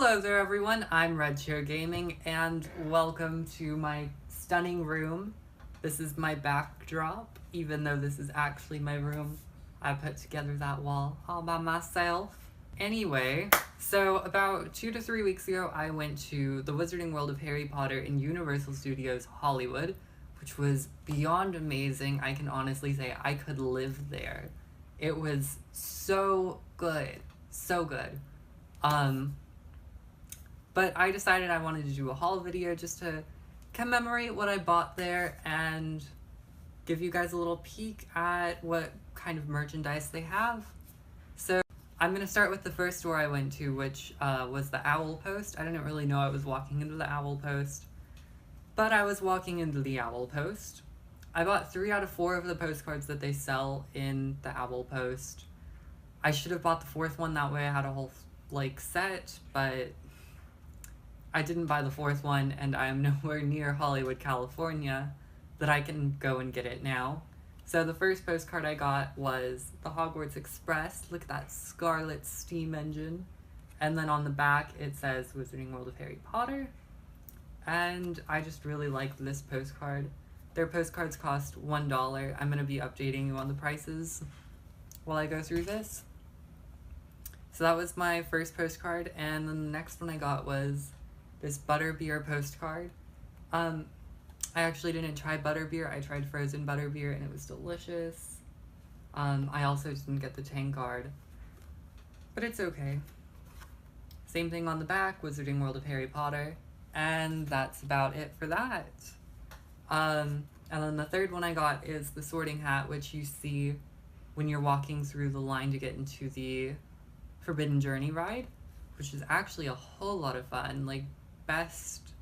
Hello there everyone, I'm Red Chair Gaming and welcome to my stunning room. This is my backdrop, even though this is actually my room. I put together that wall all by myself. Anyway, so about 2 to 3 weeks ago I went to the Wizarding World of Harry Potter in Universal Studios Hollywood, which was beyond amazing. I can honestly say I could live there. It was so good, so good. But I decided I wanted to do a haul video just to commemorate what I bought there and give you guys a little peek at what kind of merchandise they have. So I'm going to start with the first store I went to, which was the Owl Post. I didn't really know I was walking into the Owl Post, but I was walking into the Owl Post. I bought 3 out of 4 of the postcards that they sell in the Owl Post. I should have bought the 4th one, that way I had a whole set, but I didn't buy the 4th one, and I am nowhere near Hollywood, California, that I can go and get it now. So the first postcard I got was the Hogwarts Express. Look at that scarlet steam engine. And then on the back it says Wizarding World of Harry Potter. And I just really liked this postcard. Their postcards cost $1. I'm going to be updating you on the prices while I go through this. So that was my first postcard, and then the next one I got was this butterbeer postcard. I actually didn't try butterbeer. I tried frozen butterbeer and it was delicious. I also didn't get the Tankard, but it's okay. Same thing on the back, Wizarding World of Harry Potter, and that's about it for that. And then the third one I got is the Sorting Hat, which you see when you're walking through the line to get into the Forbidden Journey ride, which is actually a whole lot of fun. Like, best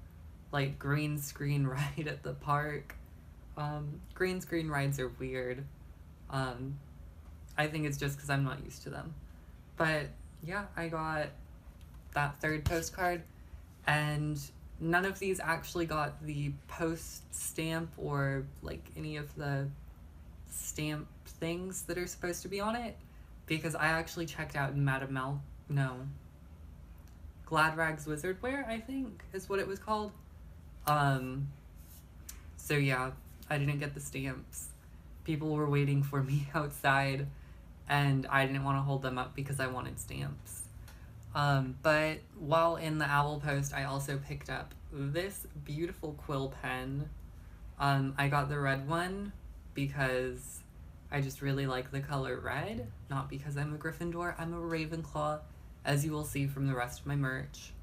green screen ride at the park. Green screen rides are weird. I think it's just because I'm not used to them. But yeah, I got that third postcard, and none of these actually got the post stamp or any of the stamp things that are supposed to be on it, because I actually checked out in Glad Rags Wizardwear, I think is what it was called. So yeah, I didn't get the stamps. People were waiting for me outside, and I didn't want to hold them up because I wanted stamps. But while in the Owl Post, I also picked up this beautiful quill pen. I got the red one because I just really like the color red, not because I'm a Gryffindor. I'm a Ravenclaw, as you will see from the rest of my merch.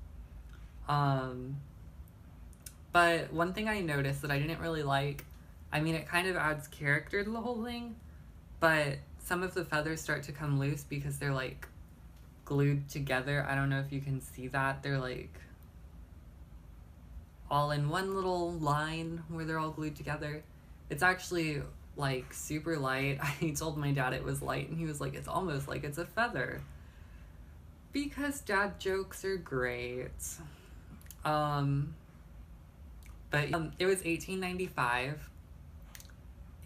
But one thing I noticed that I didn't really like, I mean, it kind of adds character to the whole thing, but some of the feathers start to come loose because they're glued together. I don't know if you can see that. They're all in one little line where they're all glued together. It's actually super light. I told my dad it was light, and he was like, it's almost like it's a feather. Because dad jokes are great. But it was $18.95,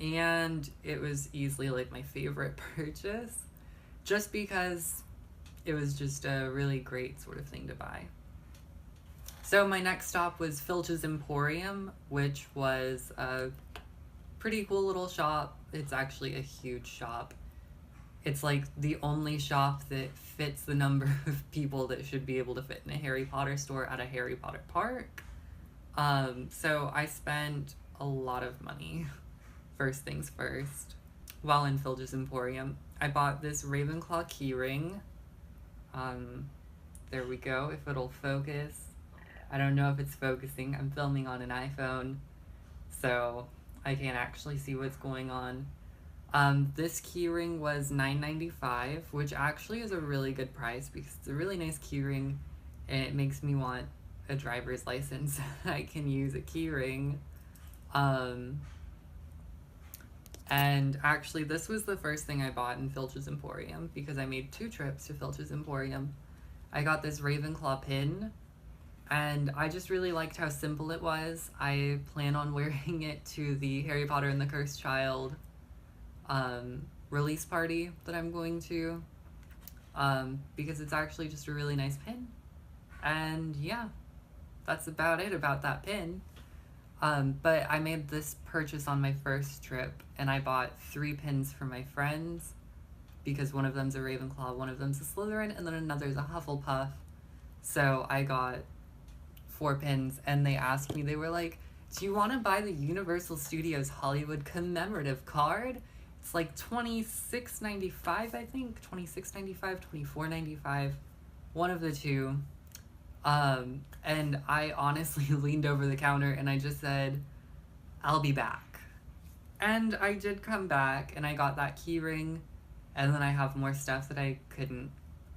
and it was easily my favorite purchase, just because it was just a really great sort of thing to buy. So my next stop was Filch's Emporium, which was a pretty cool little shop. It's actually a huge shop. It's the only shop that fits the number of people that should be able to fit in a Harry Potter store at a Harry Potter park. So I spent a lot of money, first things first, while in Filch's Emporium. I bought this Ravenclaw keyring. There we go, if it'll focus. I don't know if it's focusing. I'm filming on an iPhone, so I can't actually see what's going on. This keyring was $9.95, which actually is a really good price because it's a really nice keyring, and it makes me want a driver's license so that I can use a keyring. And actually this was the first thing I bought in Filch's Emporium because I made 2 trips to Filch's Emporium. I got this Ravenclaw pin, and I just really liked how simple it was. I plan on wearing it to the Harry Potter and the Cursed Child release party that I'm going to, because it's actually just a really nice pin. And yeah, that's about it about that pin. But I made this purchase on my first trip, and I bought 3 pins for my friends, because one of them's a Ravenclaw, one of them's a Slytherin, and then another's a Hufflepuff. So I got 4 pins, and they asked me, they were like, do you want to buy the Universal Studios Hollywood commemorative card? It's like $26.95, I think. $26.95, $24.95, one of the two. And I honestly leaned over the counter and I just said, I'll be back. And I did come back, and I got that key ring, and then I have more stuff that I couldn't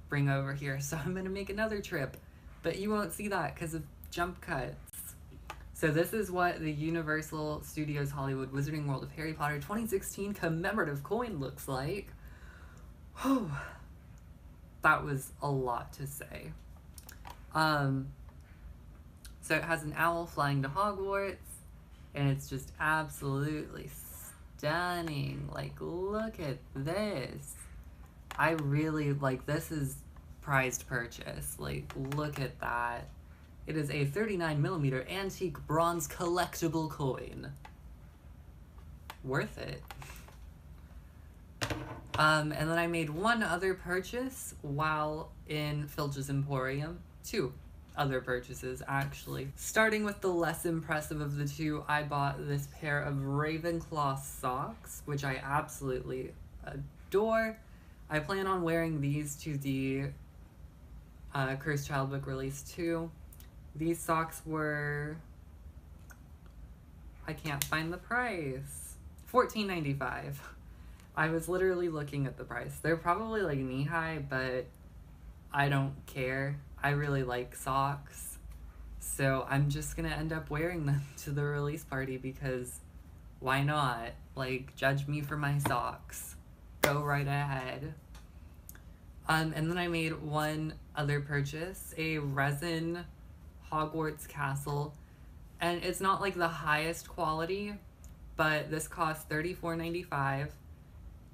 bring over here, so I'm gonna make another trip. But you won't see that because of jump cuts. So this is what the Universal Studios Hollywood Wizarding World of Harry Potter 2016 commemorative coin looks like. Whew. That was a lot to say. So it has an owl flying to Hogwarts, and it's just absolutely stunning. Like, look at this. I really, like, this is prized purchase. Like, look at that. It is a 39mm antique bronze collectible coin. Worth it. And then I made one other purchase while in Filch's Emporium. 2 other purchases, actually. Starting with the less impressive of the 2, I bought this pair of Ravenclaw socks, which I absolutely adore. I plan on wearing these to the Cursed Child book release too. These socks were, I can't find the price, $14.95. I was literally looking at the price. They're probably like knee-high, but I don't care. I really like socks, so I'm just gonna end up wearing them to the release party because why not? Like, judge me for my socks. Go right ahead. And then I made one other purchase, a resin Hogwarts Castle, and it's not like the highest quality, but this cost $34.95,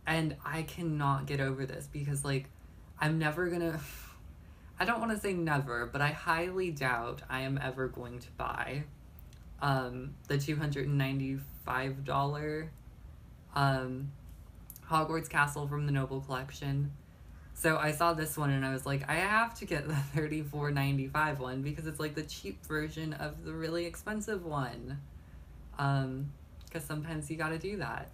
and I cannot get over this because, like, I'm never gonna, I don't want to say never, but I highly doubt I am ever going to buy the $295 Hogwarts Castle from the Noble Collection. So I saw this one and I was like, I have to get the $34.95 one because it's like the cheap version of the really expensive one. Because sometimes you gotta do that.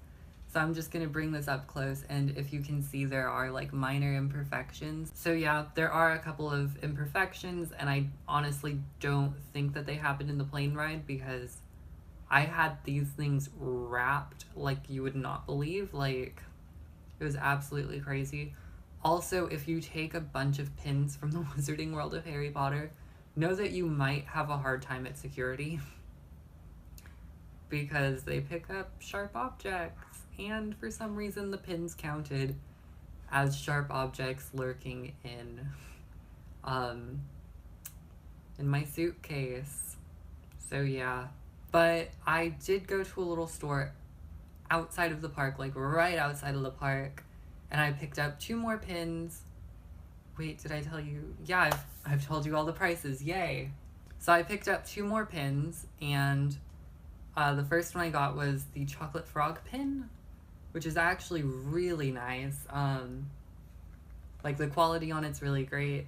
So I'm just gonna bring this up close, and if you can see, there are like minor imperfections. So yeah, there are a couple of imperfections, and I honestly don't think that they happened in the plane ride because I had these things wrapped like you would not believe. Like, it was absolutely crazy. Also, if you take a bunch of pins from the Wizarding World of Harry Potter, know that you might have a hard time at security because they pick up sharp objects, and for some reason the pins counted as sharp objects lurking in my suitcase. So yeah, but I did go to a little store outside of the park, like right outside of the park, and I picked up 2 more pins. Wait, did I tell you? Yeah, I've told you all the prices, yay. So I picked up 2 more pins, and the first one I got was the chocolate frog pin, which is actually really nice. Like, the quality on it's really great,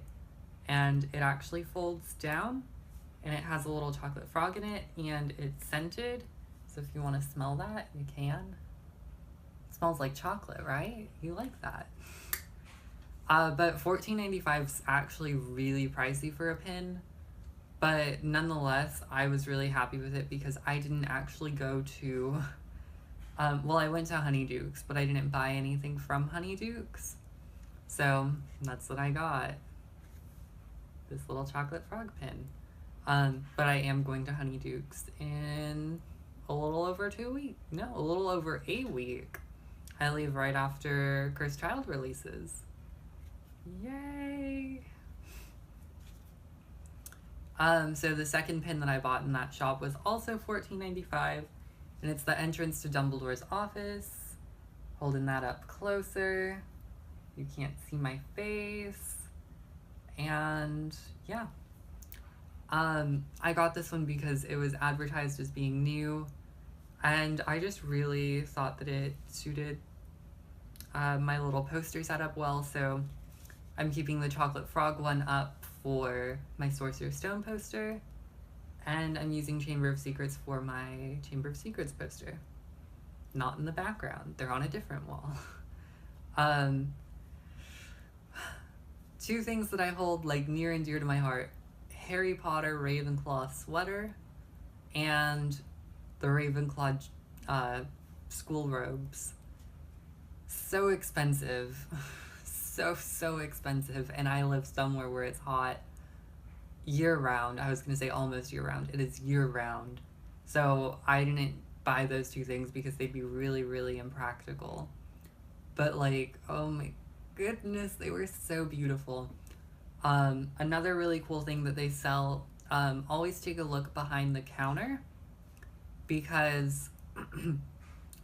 and it actually folds down, and it has a little chocolate frog in it, and it's scented, so if you want to smell that, you can. It smells like chocolate, right? You like that. But $14.95 is actually really pricey for a pin, but nonetheless, I was really happy with it because I didn't actually go to, well, I went to Honeyduke's, but I didn't buy anything from Honeyduke's, so that's what I got, this little chocolate frog pin. But I am going to Honeyduke's in a little over a little over a week. I leave right after Cursed Child releases. Yay! So the second pin that I bought in that shop was also $14.95, and it's the entrance to Dumbledore's office. Holding that up closer. You can't see my face. And yeah, I got this one because it was advertised as being new, and I just really thought that it suited my little poster setup well, so I'm keeping the chocolate frog one up for my Sorcerer's Stone poster, and I'm using Chamber of Secrets for my Chamber of Secrets poster. Not in the background, they're on a different wall. Two things that I hold like near and dear to my heart: Harry Potter Ravenclaw sweater and the Ravenclaw school robes. So expensive. So expensive, and I live somewhere where it's hot year round. I was gonna say almost year round. It is year round. So I didn't buy those two things because they'd be really impractical. But like, oh my goodness, they were so beautiful. Another really cool thing that they sell, always take a look behind the counter, because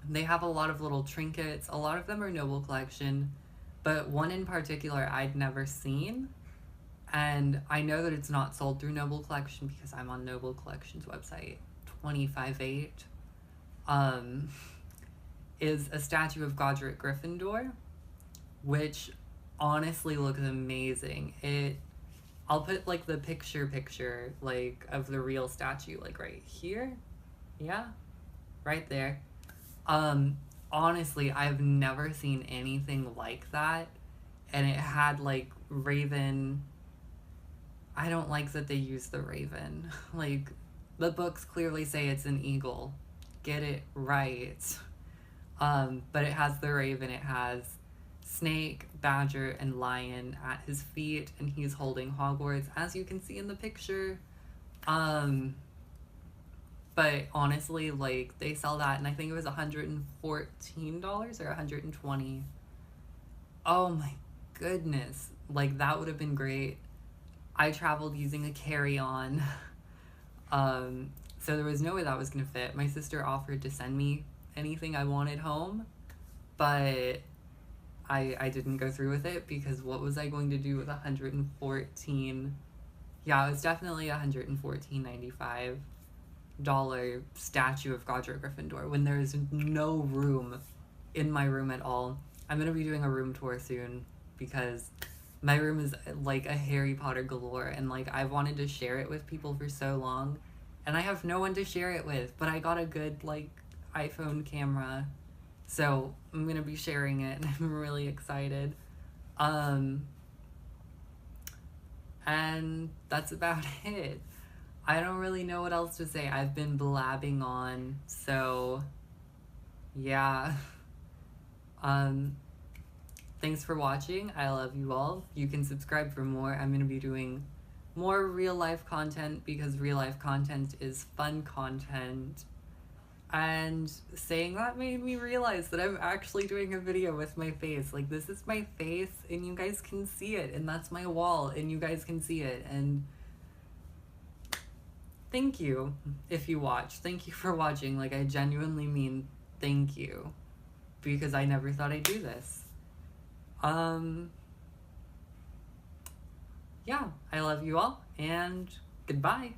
they have a lot of little trinkets. A lot of them are Noble Collection, but one in particular I'd never seen, and I know that it's not sold through Noble Collection because I'm on Noble Collection's website, 258, is a statue of Godric Gryffindor, which honestly looks amazing. I'll put like the picture like of the real statue like right here. Yeah, right there. Honestly, I've never seen anything like that, and it had like raven. I don't like that they use the raven. Like, the books clearly say it's an eagle. Get it right. But it has the raven. It has snake, badger, and lion at his feet, and he's holding Hogwarts, as you can see in the picture. But honestly, like, they sell that, and I think it was $114 or $120. Oh my goodness. Like, that would have been great. I traveled using a carry-on. So there was no way that was gonna fit. My sister offered to send me anything I wanted home, but I didn't go through with it, because what was I going to do with 114? Yeah, it was definitely $114.95 statue of Godric Gryffindor when there is no room in my room at all. I'm gonna be doing a room tour soon, because my room is like a Harry Potter galore, and like I've wanted to share it with people for so long, and I have no one to share it with, but I got a good like iPhone camera, so I'm gonna be sharing it, and I'm really excited. And that's about it. I don't really know what else to say. I've been blabbing on, so yeah. Thanks for watching. I love you all. You can subscribe for more. I'm going to be doing more real life content, because real life content is fun content. And saying that made me realize that I'm actually doing a video with my face. Like, this is my face, and you guys can see it, and that's my wall, and you guys can see it, and thank you if you watch. Thank you for watching. Like, I genuinely mean thank you, because I never thought I'd do this. Yeah, I love you all, and goodbye.